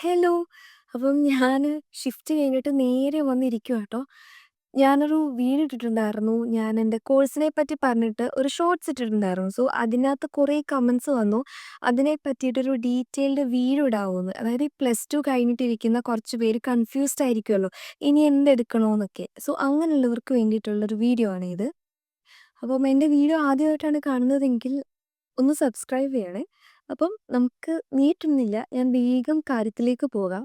Hello. അപ്പം ഞാന് shift കഴിഞ്ഞിട്ട് നേരെ വന്നിരിക്കുവാ ട്ടോ. ഞാനൊരു വീഡിയോ ഇട്ടിട്ടുണ്ടായിരുന്നു. ഞാൻ എൻ്റെ കോഴ്സിനെ പറ്റി പറഞ്ഞിട്ട് ഒരു ഷോർട്സ് ഇട്ടിട്ടുണ്ടായിരുന്നു. സോ, അതിനകത്ത് കുറേ കമൻറ്റ്സ് വന്നു. അതിനെ പറ്റിയിട്ടൊരു ഡീറ്റെയിൽഡ് വീഡിയോ ഇടാവോന്ന്. അതായത് ഈ +2 കഴിഞ്ഞിട്ടിരിക്കുന്ന കുറച്ച് പേര് കൺഫ്യൂസ്ഡ് ആയിരിക്കുമല്ലോ. ഇനി എന്തെടുക്കണോന്നൊക്കെ. സോ, അങ്ങനെയുള്ളവർക്ക് വേണ്ടിയിട്ടുള്ളൊരു വീഡിയോ ആണ് ഇത്. അപ്പം എൻ്റെ വീഡിയോ ആദ്യമായിട്ടാണ് കാണുന്നതെങ്കിൽ ഒന്ന് സബ്സ്ക്രൈബ് ചെയ്യണേ. അപ്പം നമുക്ക് നീട്ടുന്നില്ല. ഞാൻ വേഗം കാര്യത്തിലേക്ക് പോകാം.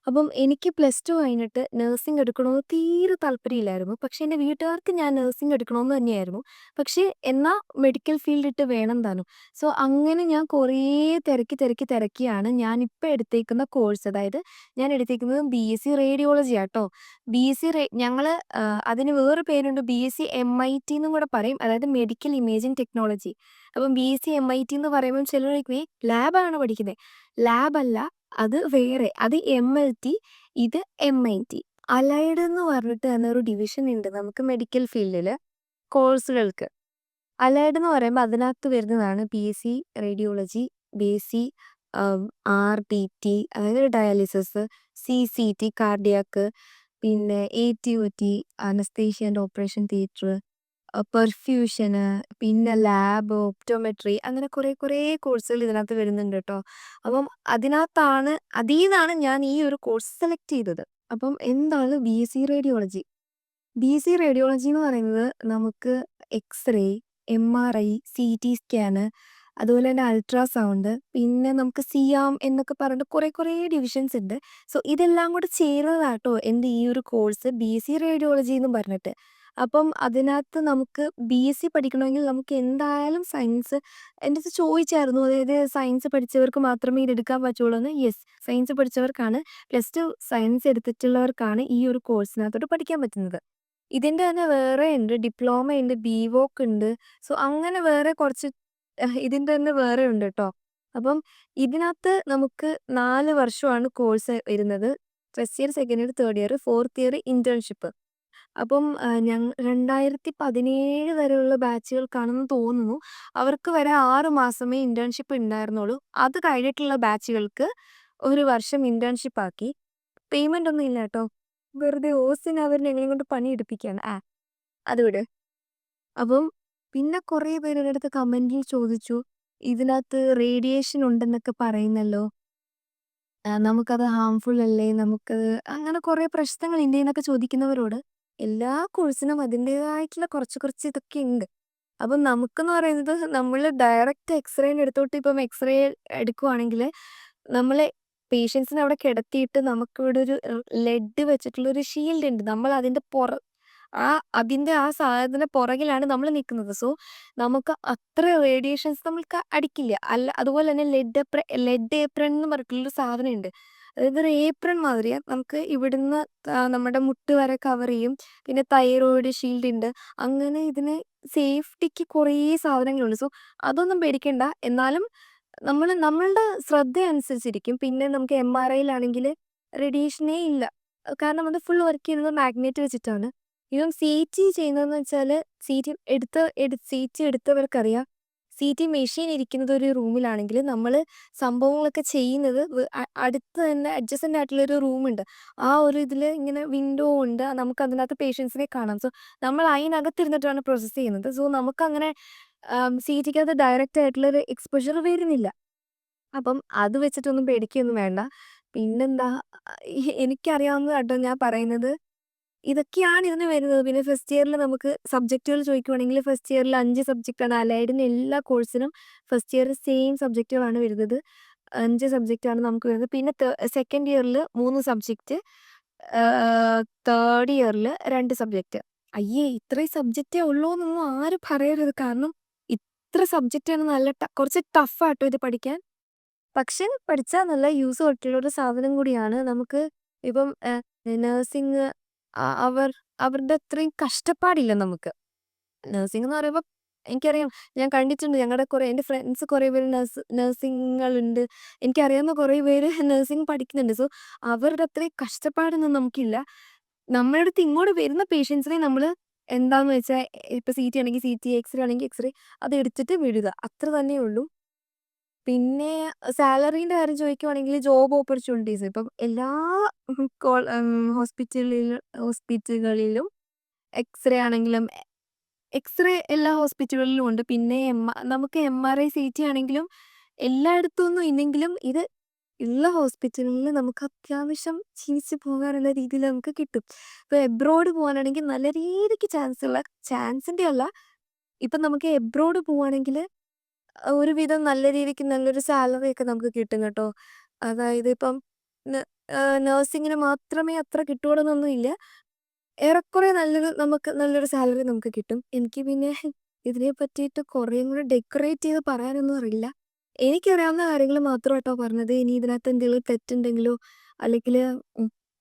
അപ്പം എനിക്ക് +2 കഴിഞ്ഞിട്ട് നഴ്സിംഗ് എടുക്കണമെന്ന് തീരെ താല്പര്യമില്ലായിരുന്നു. പക്ഷേ എൻ്റെ വീട്ടുകാർക്ക് ഞാൻ നഴ്സിംഗ് എടുക്കണമെന്ന് തന്നെയായിരുന്നു. പക്ഷേ എന്നാ മെഡിക്കൽ ഫീൽഡിട്ട് വേണം താനും. സോ, അങ്ങനെ ഞാൻ കുറേ തിരക്കിയാണ് ഞാനിപ്പോൾ എടുത്തേക്കുന്ന കോഴ്സ്, അതായത് ഞാൻ എടുത്തേക്കുന്നത് ബിഎസ്സി റേഡിയോളജിയാട്ടോ. ബിഎസ്സി ഞങ്ങള് അതിന് വേറെ പേരുണ്ട്. ബിഎസ്സി എംഐടി എന്നും കൂടെ പറയും. അതായത് മെഡിക്കൽ ഇമേജിംഗ് ടെക്നോളജി. അപ്പം ബിഎസ്സി എംഐടി എന്ന് പറയുമ്പം ചിലർ ചോദിക്കും, ലാബാണോ പഠിക്കുന്നത്? ലാബല്ല, അത് വേറെ. അത് എംഎൽടി, ഇത് എംഐടി. അലൈഡ് എന്ന് പറഞ്ഞിട്ട് തന്നെ ഒരു ഡിവിഷൻ ഉണ്ട് നമുക്ക് മെഡിക്കൽ ഫീൽഡിൽ കോഴ്സുകൾക്ക്. അലൈഡ് എന്ന് പറയുമ്പോൾ അതിനകത്ത് വരുന്നതാണ് ബിഎസ്സി റേഡിയോളജി, ബിഎസ്സി ആർഡിടി, അതായത് ഡയാലിസിസ്, സിസിടി കാർഡിയാക്ക്, പിന്നെ എടിഒടി അനസ്തേഷ്യ ആൻഡ് ഓപ്പറേഷൻ തിയേറ്റർ, പെർഫ്യൂഷന്, പിന്നെ ലാബ്, ഒപ്റ്റോമെട്രി, അങ്ങനെ കുറേ കോഴ്സുകൾ ഇതിനകത്ത് വരുന്നുണ്ട് കേട്ടോ. അപ്പം അതീന്നാണ് ഞാൻ ഈ ഒരു കോഴ്സ് സെലക്ട് ചെയ്തത്. അപ്പം എന്താണ് ബിഎസ്സി റേഡിയോളജി? ബിഎസ്സി റേഡിയോളജി എന്ന് പറയുന്നത് നമുക്ക് എക്സ്റേ, എംആർഐ, സിടി സ്കാന്, അതുപോലെ തന്നെ അൾട്രാസൗണ്ട്, പിന്നെ നമുക്ക് സിയാം എന്നൊക്കെ പറഞ്ഞിട്ട് കുറേ ഡിവിഷൻസ് ഉണ്ട്. സോ, ഇതെല്ലാം കൂടെ ചേർന്നതാട്ടോ എൻ്റെ ഈ ഒരു കോഴ്സ് ബിഎസ്സി റേഡിയോളജി എന്ന് പറഞ്ഞിട്ട്. അപ്പം അതിനകത്ത് നമുക്ക് ബിഎസ്സി പഠിക്കണമെങ്കിൽ നമുക്ക് എന്തായാലും സയൻസ് എൻ്റെ അടുത്ത് ചോദിച്ചായിരുന്നു. അതായത് സയൻസ് പഠിച്ചവർക്ക് മാത്രമേ ഇതെടുക്കാൻ പറ്റുള്ളൂ എന്ന്. യെസ്, സയൻസ് പഠിച്ചവർക്കാണ്, +2 സയൻസ് എടുത്തിട്ടുള്ളവർക്കാണ് ഈ ഒരു കോഴ്സിനകത്തോട്ട് പഠിക്കാൻ പറ്റുന്നത്. ഇതിൻ്റെ തന്നെ വേറെ ഉണ്ട്, ഡിപ്ലോമ ഉണ്ട്, ബിവോക്ക് ഉണ്ട്. സോ, അങ്ങനെ വേറെ കുറച്ച് ഇതിൻ്റെ തന്നെ വേറെ ഉണ്ട് കേട്ടോ. അപ്പം ഇതിനകത്ത് നമുക്ക് 4 വർഷമാണ് കോഴ്സ് വരുന്നത്. First year, second year, third year, fourth year internship. അപ്പം 2017 വരെയുള്ള ബാച്ചുകൾക്കാണെന്ന് തോന്നുന്നു. അവർക്ക് വരെ 6 മാസമേ ഇന്റേൺഷിപ്പ് ഉണ്ടായിരുന്നുള്ളൂ. അത് കഴിഞ്ഞിട്ടുള്ള ബാച്ചുകൾക്ക് 1 വർഷം ഇന്റേൺഷിപ്പ് ആക്കി. പേയ്മെന്റ് ഒന്നും ഇല്ല കേട്ടോ. വെറുതെ ഓസിന് അവർ ഞങ്ങളെയും കൊണ്ട് പണിയെടുപ്പിക്കുകയാണ്. അത് വിട്. അപ്പം പിന്നെ കുറേ പേര് എൻ്റെ അടുത്ത് കമന്റിൽ ചോദിച്ചു, ഇതിനകത്ത് റേഡിയേഷൻ ഉണ്ടെന്നൊക്കെ പറയുന്നല്ലോ. നമുക്കത് ഹാംഫുൾ അല്ലേ? നമുക്കത് അങ്ങനെ കുറേ പ്രശ്നങ്ങൾ ഇന്ത്യന്നൊക്കെ ചോദിക്കുന്നവരോട് എല്ലാ കോഴ്സിനും അതിൻ്റേതായിട്ടുള്ള കുറച്ച് ഇതൊക്കെ ഉണ്ട്. അപ്പം നമുക്കെന്ന് പറയുന്നത് നമ്മൾ ഡയറക്റ്റ് എക്സ്റേൻ്റെ അടുത്തോട്ട് ഇപ്പം എക്സ്റേ എടുക്കുവാണെങ്കിൽ നമ്മളെ പേഷ്യൻസിനെ അവിടെ കിടത്തിയിട്ട് നമുക്കിവിടെ ഒരു ലെഡ് വെച്ചിട്ടുള്ളൊരു ഷീൽഡ് ഉണ്ട്. നമ്മൾ അതിൻ്റെ ആ സാധനത്തിന് പുറകിലാണ് നമ്മൾ നിൽക്കുന്നത്. സോ, നമുക്ക് അത്ര റേഡിയേഷൻസ് നമ്മൾക്ക് അടിക്കില്ല. അതുപോലെ തന്നെ ലെഡ് ഏപ്രൺ എന്ന് പറഞ്ഞിട്ടുള്ളൊരു സാധനമുണ്ട്. അതായത് ഒരു ഏപ്രൺ മാതിരിയാ. നമുക്ക് ഇവിടുന്ന് നമ്മുടെ മുട്ട് വരെ കവർ ചെയ്യും. പിന്നെ തൈറോയിഡ് ഷീൽഡ് ഉണ്ട്. അങ്ങനെ ഇതിന് സേഫ്റ്റിക്ക് കുറേ സാധനങ്ങളുണ്ട്. സോ, അതൊന്നും പേടിക്കണ്ട. എന്നാലും നമ്മളുടെ ശ്രദ്ധ അനുസരിച്ചിരിക്കും. പിന്നെ നമുക്ക് എംആർഐയിലാണെങ്കിൽ റേഡിയേഷനേ ഇല്ല. കാരണം അത് ഫുൾ വർക്ക് ചെയ്യുന്നത് മാഗ്നെറ്റ് വെച്ചിട്ടാണ്. ഇവൻ സിടി ചെയ്യുന്നതെന്ന് വെച്ചാൽ സിടി എടുത്തവർക്കറിയാം. സിടി മെഷീൻ ഇരിക്കുന്നത് ഒരു റൂമിലാണെങ്കിൽ നമ്മൾ സംഭവങ്ങളൊക്കെ ചെയ്യുന്നത് അടുത്ത് തന്നെ അഡ്ജസൻ്റ് ആയിട്ടുള്ളൊരു റൂമുണ്ട്. ആ ഒരു ഇതിൽ ഇങ്ങനെ വിൻഡോ ഉണ്ട്. നമുക്ക് അതിനകത്ത് പേഷ്യൻസിനെ കാണാം. സോ, നമ്മൾ അതിനകത്തിരുന്നിട്ടാണ് പ്രോസസ്സ് ചെയ്യുന്നത്. സോ, നമുക്കങ്ങനെ സിടിക്കകത്ത് ഡയറക്റ്റ് ആയിട്ടുള്ളൊരു എക്സ്പോഷർ വരുന്നില്ല. അപ്പം അത് വെച്ചിട്ടൊന്നും പേടിക്കുകയൊന്നും വേണ്ട. പിന്നെന്താ, എനിക്കറിയാവുന്നതാട്ടോ ഞാൻ പറയുന്നത്. ഇതൊക്കെയാണ് ഇതിന് വരുന്നത്. പിന്നെ ഫസ്റ്റ് ഇയറിൽ നമുക്ക് സബ്ജക്റ്റുകൾ ചോദിക്കുവാണെങ്കിൽ ഫസ്റ്റ് ഇയറിൽ 5 സബ്ജക്റ്റാണ്. അലൈഡിന് എല്ലാ കോഴ്സിനും ഫസ്റ്റ് ഇയർ സെയിം സബ്ജക്റ്റുകളാണ് വരുന്നത്. 5 സബ്ജക്റ്റാണ് നമുക്ക് വരുന്നത്. പിന്നെ സെക്കൻഡ് ഇയറിൽ 3 സബ്ജക്റ്റ്, തേർഡ് ഇയറിൽ 2 സബ്ജക്റ്റ്. അയ്യേ, ഇത്രയും സബ്ജക്റ്റേ ഉള്ളൂ എന്നൊന്നും ആരും പറയരുത്. കാരണം ഇത്ര സബ്ജക്റ്റാണ്. നല്ല കുറച്ച് ടഫാട്ടോ ഇത് പഠിക്കാൻ. പക്ഷെ പഠിച്ചാൽ നല്ല യൂസ് ആയിട്ടുള്ളൊരു സാധനം കൂടിയാണ്. നമുക്ക് ഇപ്പം നഴ്സിംഗ് അവരുടെ അത്രയും കഷ്ടപ്പാടില്ല നമുക്ക്. നഴ്സിംഗ് എന്ന് പറയുമ്പോൾ എനിക്കറിയാം, ഞാൻ കണ്ടിട്ടുണ്ട്. എൻ്റെ ഫ്രണ്ട്സ് കുറേ പേര് നഴ്സിംഗുകളുണ്ട്. എനിക്കറിയാവുന്ന കുറേ പേര് നഴ്സിംഗ് പഠിക്കുന്നുണ്ട്. സോ, അവരുടെ അത്രയും കഷ്ടപ്പാടൊന്നും നമുക്കില്ല. നമ്മുടെ അടുത്ത് ഇങ്ങോട്ട് വരുന്ന പേഷ്യൻസിനെ നമ്മൾ എന്താന്ന് വെച്ചാൽ, ഇപ്പം സിടി ആണെങ്കിൽ സിടി, എക്സ്റേ ആണെങ്കിൽ എക്സ്റേ, അത് എടുത്തിട്ട് വിടുക. അത്ര തന്നെ ഉള്ളൂ. പിന്നെ സാലറീന്റെ കാര്യം ചോദിക്കുവാണെങ്കിൽ ജോബ് ഓപ്പർച്യൂണിറ്റീസ് ഇപ്പം എല്ലാ ഹോസ്പിറ്റലുകളിലും എക്സ്റേ ആണെങ്കിലും എക്സ്റേ എല്ലാ ഹോസ്പിറ്റലുകളിലും ഉണ്ട്. പിന്നെ നമുക്ക് എംആർഐ, സിടി ആണെങ്കിലും എല്ലായിടത്തൊന്നും ഇല്ലെങ്കിലും ഇത് ഉള്ള ഹോസ്പിറ്റലിൽ നമുക്ക് അത്യാവശ്യം ജീവിച്ച് പോകാനുള്ള രീതിയിൽ നമുക്ക് കിട്ടും. ഇപ്പൊ എബ്രോഡ് പോകാനാണെങ്കിൽ നല്ല രീതിക്ക് ചാൻസിന്റെ അല്ല, ഇപ്പം നമുക്ക് എബ്രോഡ് പോവാണെങ്കില് ഒരുവിധം നല്ല രീതിക്ക് നല്ലൊരു സാലറി ഒക്കെ നമുക്ക് കിട്ടും കേട്ടോ. അതായത് ഇപ്പം ന നഴ്സിങ്ങിന് മാത്രമേ അത്ര കിട്ടുവോളന്നൊന്നും ഇല്ല. ഏറെക്കുറെ നമുക്ക് നല്ലൊരു സാലറി നമുക്ക് കിട്ടും. എനിക്ക് പിന്നെ ഇതിനെ പറ്റിയിട്ട് കുറേയും കൂടെ ഡെക്കറേറ്റ് ചെയ്ത് പറയാനൊന്നും അറിയില്ല. എനിക്കറിയാവുന്ന കാര്യങ്ങൾ മാത്രാട്ടോ പറഞ്ഞത്. ഇനി ഇതിനകത്ത് എന്തെങ്കിലും തെറ്റുണ്ടെങ്കിലോ അല്ലെങ്കില്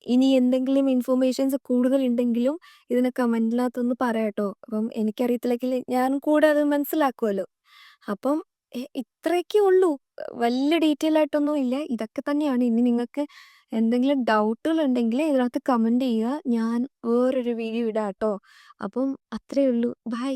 ഇനി എന്തെങ്കിലും ഇൻഫർമേഷൻസ് കൂടുതലുണ്ടെങ്കിലും ഇതിനെ കമന്റിനകത്തൊന്ന് പറയാട്ടോ. അപ്പം എനിക്കറിയത്തില്ലെങ്കിൽ ഞാൻ കൂടെ അത് മനസ്സിലാക്കുവല്ലോ. അപ്പം ഇത്രയൊക്കെ ഉള്ളൂ. വല്യ ഡീറ്റെയിൽ ആയിട്ടൊന്നും ഇല്ല. ഇതൊക്കെ തന്നെയാണ്. ഇനി നിങ്ങൾക്ക് എന്തെങ്കിലും ഡൗട്ടുകളുണ്ടെങ്കില് ഇതിനകത്ത് കമന്റ് ചെയ്യുക. ഞാൻ വേറൊരു വീഡിയോ ഇടാട്ടോ. അപ്പം അത്രേ ഉള്ളൂ. ബൈ.